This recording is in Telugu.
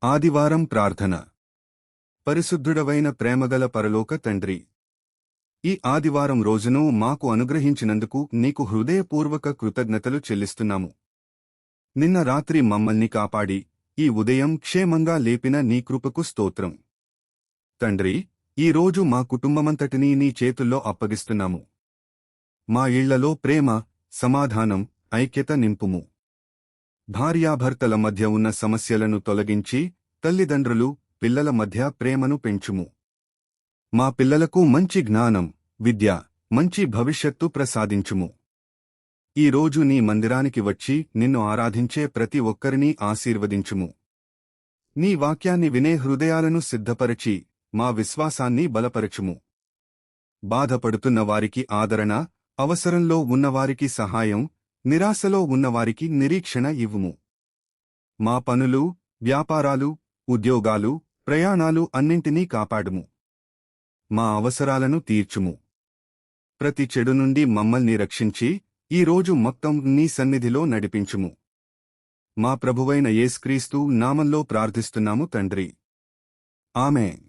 ఆదివారం ప్రార్థన. పరిశుద్ధుడవైన ప్రేమగల పరలోక తండ్రి, ఈ ఆదివారం రోజును మాకు అనుగ్రహించినందుకు నీకు హృదయపూర్వక కృతజ్ఞతలు చెల్లిస్తున్నాము. నిన్న రాత్రి మమ్మల్ని కాపాడి ఈ ఉదయం క్షేమంగా లేపిన నీ కృపకు స్తోత్రం. తండ్రి, ఈ రోజు మా కుటుంబమంతటినీ నీ చేతుల్లో అప్పగిస్తున్నాము. మా ఇళ్లలో ప్రేమ, సమాధానం, ఐక్యత నింపుము. భార్యాభర్తల మధ్య ఉన్న సమస్యలను తొలగించి తల్లిదండ్రులు, పిల్లల మధ్య ప్రేమను పెంచుము. మా పిల్లలకు మంచి జ్ఞానం, విద్య, మంచి భవిష్యత్తు ప్రసాదించుము. ఈ రోజు నీ మందిరానికి వచ్చి నిన్ను ఆరాధించే ప్రతి ఒక్కరినీ ఆశీర్వదించుము. నీ వాక్యాన్ని వినే హృదయాలను సిద్ధపరచి మా విశ్వాసాన్ని బలపరచుము. బాధపడుతున్న వారికి ఆదరణ, అవసరంలో ఉన్నవారికి సహాయం, నిరాశలో ఉన్నవారికి నిరీక్షణ ఇవ్వుము. మా పనులు, వ్యాపారాలు, ఉద్యోగాలు, ప్రయాణాలు అన్నింటినీ కాపాడుము. మా అవసరాలను తీర్చుము. ప్రతి చెడు నుండి మమ్మల్ని రక్షించి ఈ రోజు మొత్తం నీ సన్నిధిలో నడిపించుము. మా ప్రభువైన యేసుక్రీస్తు నామంలో ప్రార్థిస్తున్నాము తండ్రి. ఆమేన్.